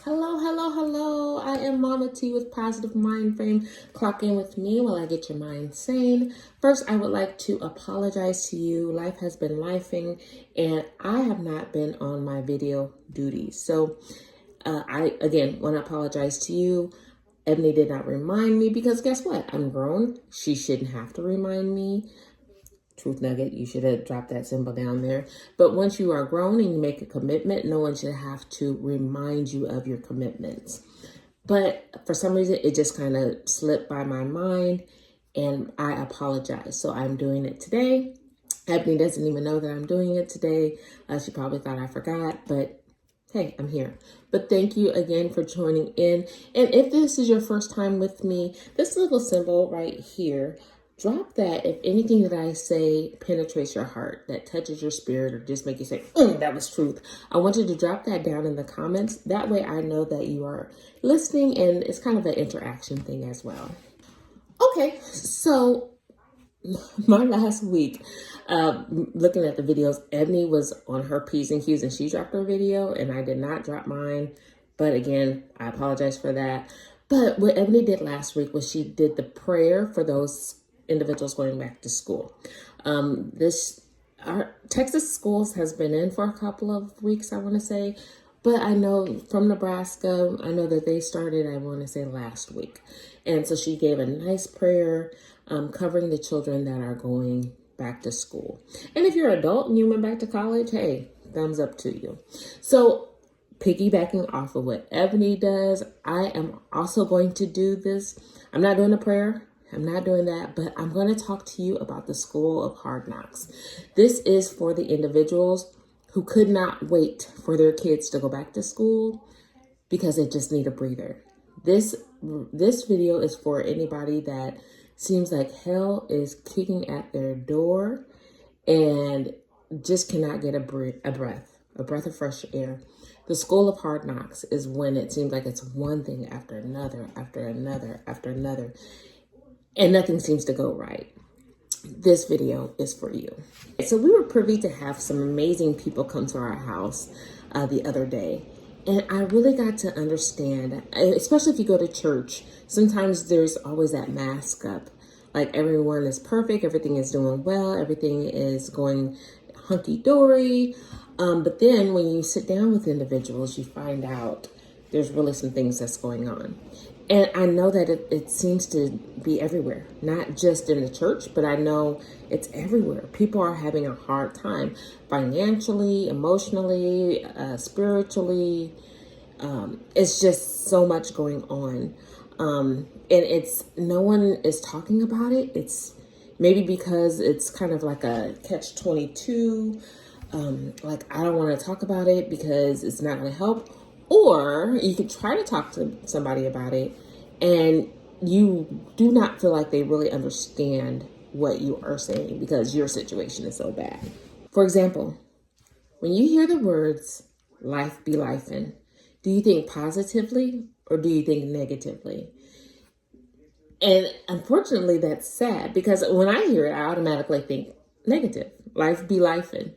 Hello, hello, hello. I am Mama T with Positive Mind Frame. Clock in with me while I get your mind sane. First, I would like to apologize to you. Life has been lifing and I have not been on my video duties. So I, again, want to apologize to you. Ebony did not remind me because guess what? I'm grown. She shouldn't have to remind me. Truth nugget, you should have dropped that symbol down there. But once you are grown and you make a commitment, no one should have to remind you of your commitments. But for some reason, it just kind of slipped by my mind and I apologize. So I'm doing it today. Ebony doesn't even know that I'm doing it today. She probably thought I forgot, but hey, I'm here. But thank you again for joining in. And if this is your first time with me, this little symbol right here, drop that if anything that I say penetrates your heart, that touches your spirit, or just make you say, that was truth. I want you to drop that down in the comments. That way I know that you are listening, and it's kind of an interaction thing as well. Okay, so my last week, looking at the videos, Ebony was on her P's and Q's and she dropped her video and I did not drop mine. But again, I apologize for that. But what Ebony did last week was she did the prayer for those individuals going back to school. Our Texas schools has been in for a couple of weeks, I want to say, but I know from Nebraska, I know that they started, I want to say last week. And so she gave a nice prayer covering the children that are going back to school. And if you're an adult and you went back to college, hey, thumbs up to you. So piggybacking off of what Ebony does, I am also going to do this. I'm not doing a prayer. I'm not doing that, but I'm going to talk to you about the School of Hard Knocks. This is for the individuals who could not wait for their kids to go back to school because they just need a breather. This video is for anybody that seems like hell is kicking at their door and just cannot get a breath of fresh air. The School of Hard Knocks is when it seems like it's one thing after another, after another, after another, and nothing seems to go right. This video is for you. So we were privy to have some amazing people come to our house the other day. And I really got to understand, especially if you go to church, sometimes there's always that mask up. Like everyone is perfect, everything is doing well, everything is going hunky-dory. But then when you sit down with individuals, you find out there's really some things that's going on. And I know that it seems to be everywhere, not just in the church, but I know it's everywhere. People are having a hard time financially, emotionally, spiritually. It's just so much going on. And no one is talking about it. It's maybe because it's kind of like a catch-22. Like, I don't want to talk about it because it's not going to help. Or you could try to talk to somebody about it and you do not feel like they really understand what you are saying because your situation is so bad. For example, when you hear the words, life be lifin', do you think positively or do you think negatively? And unfortunately, that's sad because when I hear it, I automatically think negative, life be lifin'.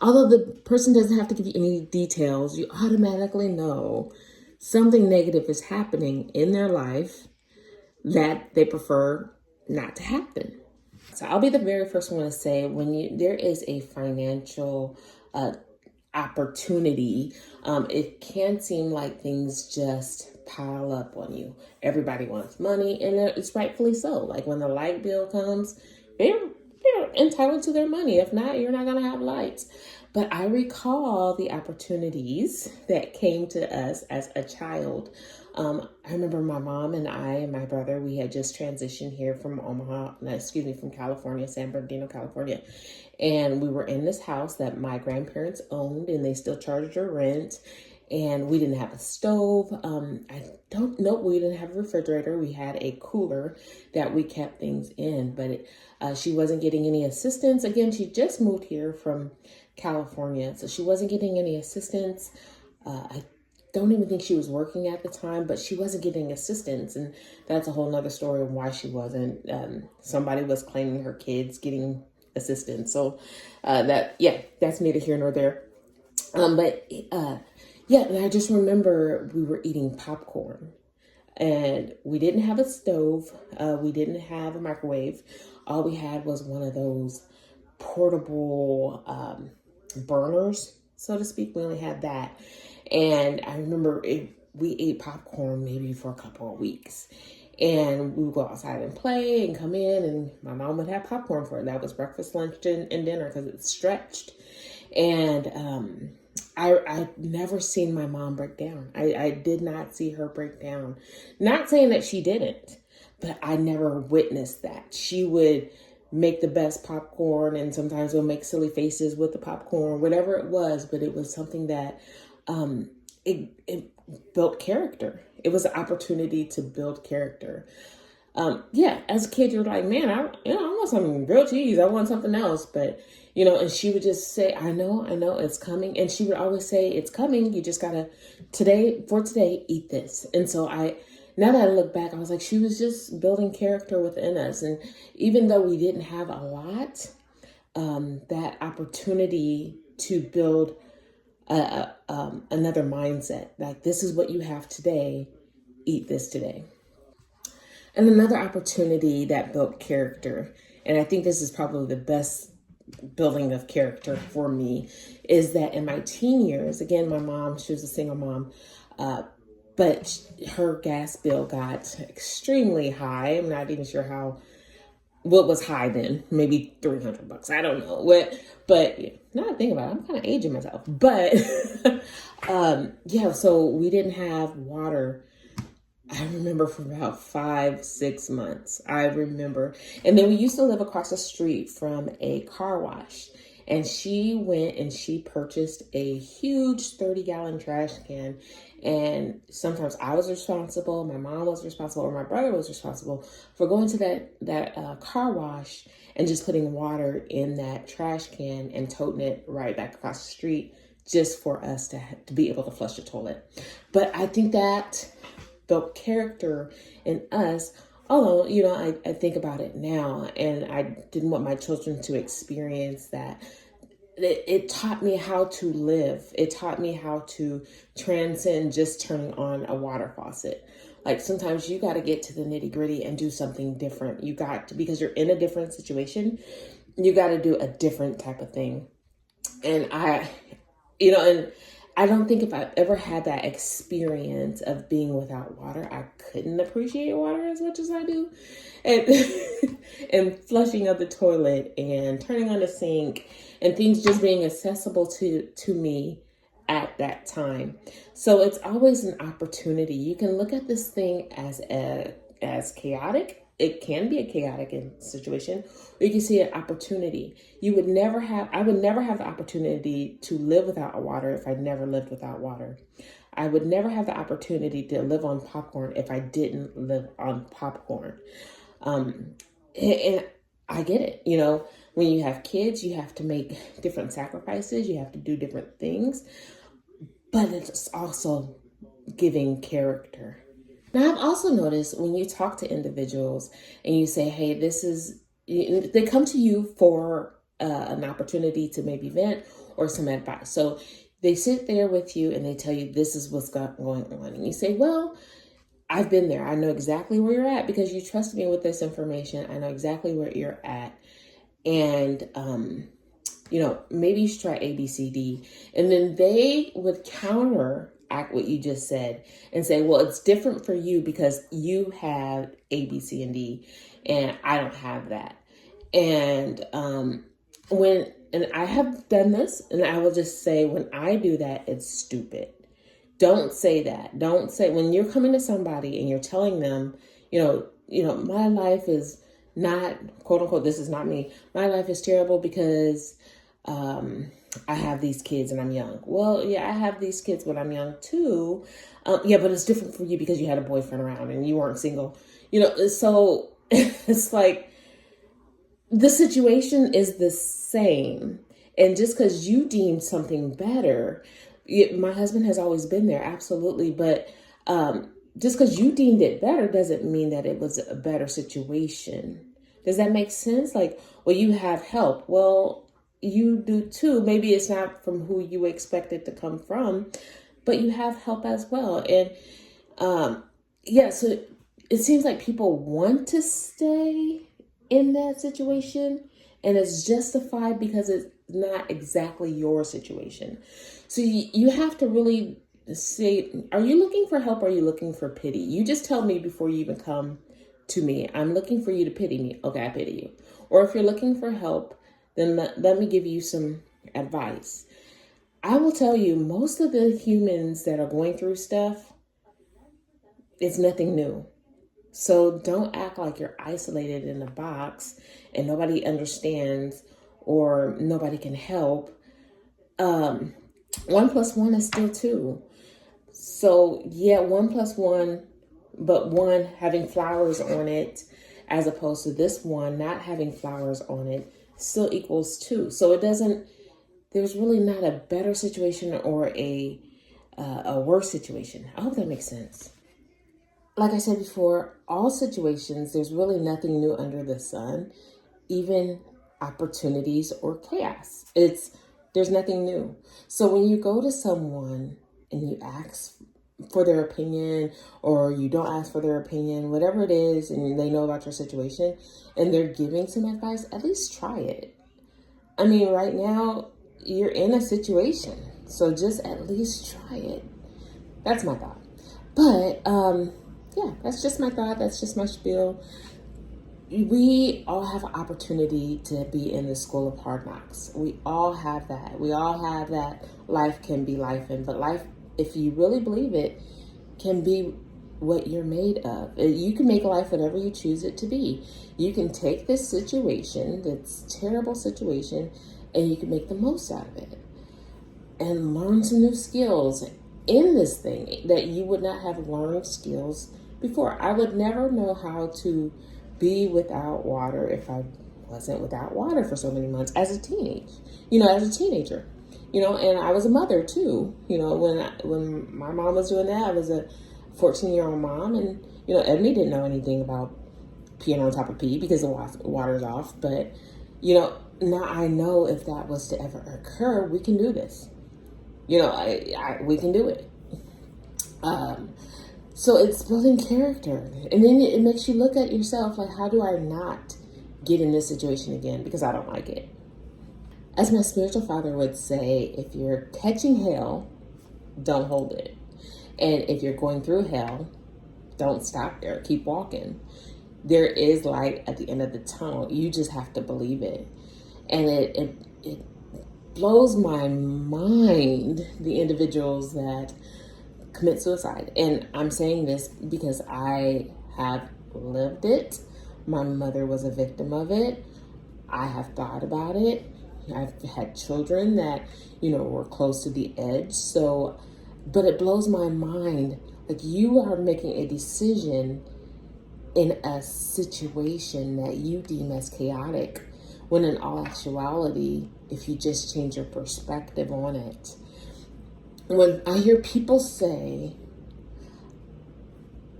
Although the person doesn't have to give you any details, you automatically know something negative is happening in their life that they prefer not to happen. So I'll be the very first one to say there is a financial opportunity, it can seem like things just pile up on you. Everybody wants money, and it's rightfully so. Like when the light bill comes, they're entitled to their money. If not, you're not going to have lights. But I recall the opportunities that came to us as a child. I remember my mom and I and my brother, we had just transitioned here from from California, San Bernardino, California. And we were in this house that my grandparents owned and they still charged her rent. And we didn't have a stove. I don't know. We didn't have a refrigerator. We had a cooler that we kept things in, but she wasn't getting any assistance. Again, she just moved here from California, so she wasn't getting any assistance. I don't even think she was working at the time, but she wasn't getting assistance. And that's a whole nother story of why she wasn't. Somebody was claiming her kids getting assistance. So that's neither here nor there. But Yeah, and I just remember we were eating popcorn and we didn't have a stove. We didn't have a microwave. All we had was one of those portable burners, so to speak. We only had that. And I remember we ate popcorn maybe for a couple of weeks. And we would go outside and play and come in, and my mom would have popcorn for it. That was breakfast, lunch, and dinner because it's stretched. And I never seen my mom break down. I did not see her break down. Not saying that she didn't, but I never witnessed that. She would make the best popcorn, and sometimes we'll make silly faces with the popcorn, whatever it was, but it was something that it built character. It was an opportunity to build character. Yeah, as a kid, you're like, man, I want some grilled cheese. I want something else. But, and she would just say, I know, it's coming. And she would always say, it's coming. You just gotta, for today, eat this. And so now that I look back, I was like, she was just building character within us. And even though we didn't have a lot, that opportunity to build another mindset, like this is what you have today, eat this today. And another opportunity that built character, and I think this is probably the best building of character for me, is that in my teen years, again, my mom, she was a single mom, but her gas bill got extremely high. I'm not even sure what was high then, maybe $300. I don't know what, but now I think about it, I'm kind of aging myself. But yeah, so we didn't have water. I remember for about 5-6 months. I remember. And then we used to live across the street from a car wash. And she went and she purchased a huge 30-gallon trash can. And sometimes I was responsible, my mom was responsible, or my brother was responsible for going to that car wash and just putting water in that trash can and toting it right back across the street just for us to be able to flush the toilet. But I think that built character in us. Although, I think about it now, and I didn't want my children to experience that. It taught me how to live. It taught me how to transcend just turning on a water faucet. Like sometimes you got to get to the nitty gritty and do something different. You got to, because you're in a different situation, you got to do a different type of thing. And and I don't think if I've ever had that experience of being without water, I couldn't appreciate water as much as I do. And, and flushing of the toilet and turning on the sink and things just being accessible to me at that time. So it's always an opportunity. You can look at this thing as chaotic. It can be a chaotic situation, or you can see an opportunity. I would never have the opportunity to live without water if I never lived without water. I would never have the opportunity to live on popcorn if I didn't live on popcorn. And I get it. When you have kids, you have to make different sacrifices. You have to do different things, but it's also giving character. Now, I've also noticed when you talk to individuals and you say, hey, they come to you for an opportunity to maybe vent or some advice. So they sit there with you and they tell you this is what's going on. And you say, well, I've been there. I know exactly where you're at because you trust me with this information. I know exactly where you're at. And, maybe you should try A, B, C, D. And then they would counteract what you just said and say, well, it's different for you because you have A, B, C, and D, and I don't have that. And and I have done this, and I will just say, when I do that, it's stupid. Don't say that. Don't say, when you're coming to somebody and you're telling them, my life is not, quote unquote, this is not me. My life is terrible because I have these kids and I'm young. Well, yeah, I have these kids when I'm young too. Yeah, but it's different for you because you had a boyfriend around and you weren't single. So it's like the situation is the same. And just because you deemed something better, my husband has always been there, absolutely. But just because you deemed it better doesn't mean that it was a better situation. Does that make sense? Like, well, you have help. Well, you do too. Maybe it's not from who you expect it to come from, but you have help as well. And yeah, so it seems like people want to stay in that situation, and it's justified because it's not exactly your situation. So you have to really say, are you looking for help? Or are you looking for pity? You just tell me before you even come to me, I'm looking for you to pity me. Okay, I pity you. Or if you're looking for help, then let me give you some advice. I will tell you, most of the humans that are going through stuff, it's nothing new. So don't act like you're isolated in a box and nobody understands or nobody can help. 1 plus 1 is still 2. So yeah, 1 plus 1, but 1 having flowers on it as opposed to this one not having flowers on it still equals 2. So it doesn't, there's really not a better situation or a worse situation. I hope that makes sense. Like I said before, all situations, there's really nothing new under the sun, even opportunities or chaos. There's nothing new. So when you go to someone and you ask for their opinion, or you don't ask for their opinion, whatever it is, and they know about your situation and they're giving some advice, at least try it. I mean, right now you're in a situation, so just at least try it. That's my thought. But yeah, that's just my thought. That's just my spiel. We all have an opportunity to be in the school of hard knocks. We all have that. We all have that. Life can be life, but life, if you really believe it, can be what you're made of. You can make life whatever you choose it to be. You can take this situation, this terrible situation, and you can make the most out of it and learn some new skills in this thing that you would not have learned skills before. I would never know how to be without water if I wasn't without water for so many months as a teenager, and I was a mother too. When my mom was doing that, I was a 14-year-old mom, and Ebony didn't know anything about peeing on top of pee because the water's off. But now I know if that was to ever occur, we can do this. We can do it. So it's building character, and then it makes you look at yourself like, how do I not get in this situation again because I don't like it? As my spiritual father would say, if you're catching hell, don't hold it. And if you're going through hell, don't stop there. Keep walking. There is light at the end of the tunnel. You just have to believe it. And it blows my mind, the individuals that commit suicide. And I'm saying this because I have lived it. My mother was a victim of it. I have thought about it. I've had children that, were close to the edge. So, but it blows my mind. Like, you are making a decision in a situation that you deem as chaotic, when in all actuality, if you just change your perspective on it. When I hear people say,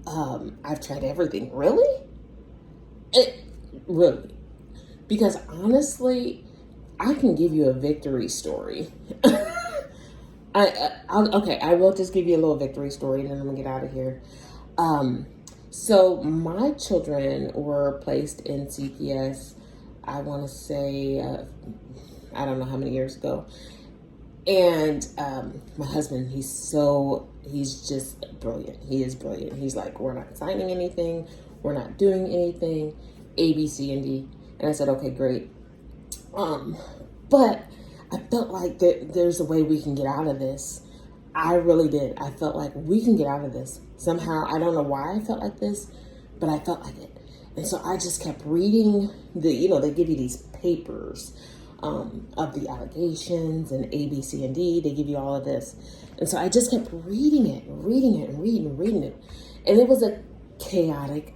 I've tried everything, really? Really? Because honestly, I can give you a victory story. I will just give you a little victory story and then I'm gonna get out of here. So my children were placed in CPS, I want to say, I don't know how many years ago. And my husband, he's just brilliant. He is brilliant. He's like, we're not signing anything. We're not doing anything. A, B, C, and D. And I said, okay, great. But I felt like there's a way we can get out of this. I really did. I felt like we can get out of this. Somehow, I don't know why I felt like this, but I felt like it. And so I just kept reading they give you these papers of the allegations and A, B, C, and D. They give you all of this. And so I just kept reading it. And it was a chaotic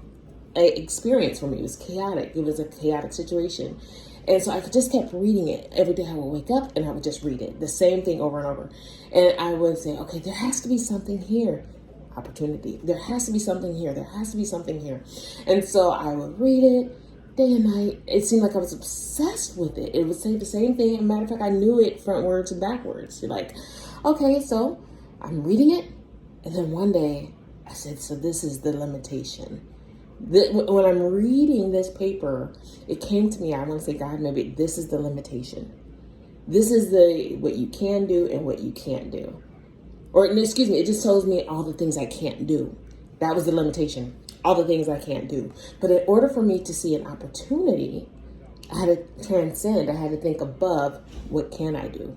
experience for me. It was chaotic. It was a chaotic situation. And so I just kept reading it. Every day I would wake up and I would just read it. The same thing over and over. And I would say, okay, there has to be something here. Opportunity. There has to be something here. There has to be something here. And so I would read it day and night. It seemed like I was obsessed with it. It would say the same thing. As a matter of fact, I knew it frontwards and backwards. You're like, okay, so I'm reading it, and then one day I said, so this is the limitation. When I'm reading this paper, it came to me, I want to say, God, maybe this is the limitation. This is what you can do and what you can't do. Or, excuse me, it just tells me all the things I can't do. That was the limitation, all the things I can't do. But in order for me to see an opportunity, I had to transcend. I had to think above, what can I do?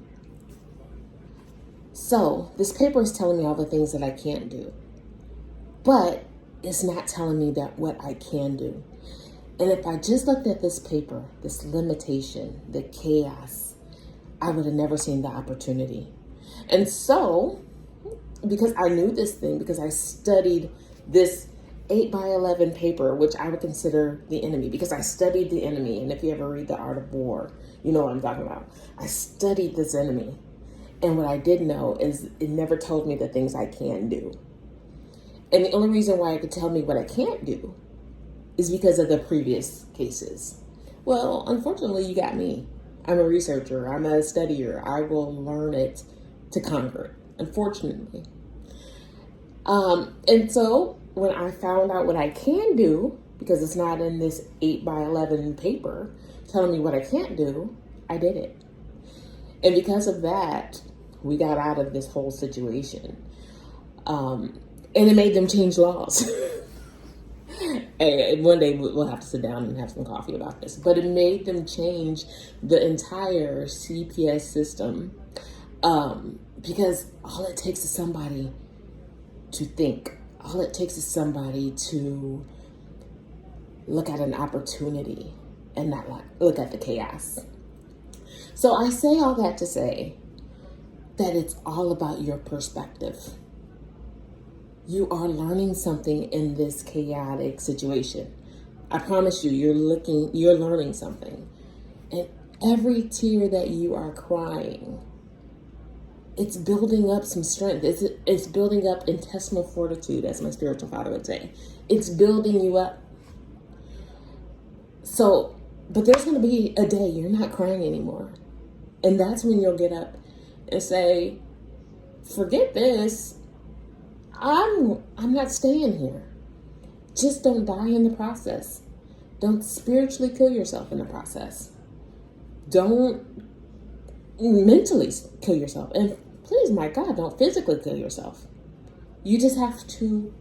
So this paper is telling me all the things that I can't do. But it's not telling me that what I can do. And if I just looked at this paper, this limitation, the chaos, I would have never seen the opportunity. And so, because I knew this thing, because I studied this 8x11 paper, which I would consider the enemy, because I studied the enemy. And if you ever read The Art of War, you know what I'm talking about. I studied this enemy. And what I did know is it never told me the things I can do. And the only reason why it could tell me what I can't do is because of the previous cases. Well, unfortunately, you got me. I'm a researcher. I'm a studier. I will learn it to conquer it, unfortunately. And so when I found out what I can do, because it's not in this 8x11 paper telling me what I can't do, I did it. And because of that, we got out of this whole situation. And it made them change laws. And one day we'll have to sit down and have some coffee about this. But it made them change the entire CPS system. Because all it takes is somebody to think. All it takes is somebody to look at an opportunity and not look at the chaos. So I say all that to say that it's all about your perspective. You are learning something in this chaotic situation. I promise you, you're learning something. And every tear that you are crying, it's building up some strength. It's building up intestinal fortitude, as my spiritual father would say. It's building you up. So, but there's going to be a day you're not crying anymore. And that's when you'll get up and say, forget this. I'm not staying here. Just don't die in the process. Don't spiritually kill yourself in the process. Don't mentally kill yourself. And please, my God, don't physically kill yourself. You just have to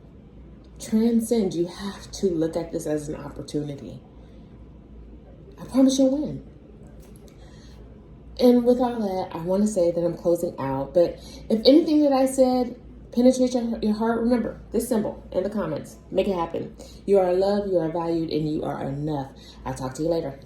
transcend. You have to look at this as an opportunity. I promise you'll win. And with all that, I want to say that I'm closing out. But if anything that I said penetrates your heart, remember this symbol in the comments. Make it happen. You are loved, you are valued, and you are enough. I'll talk to you later.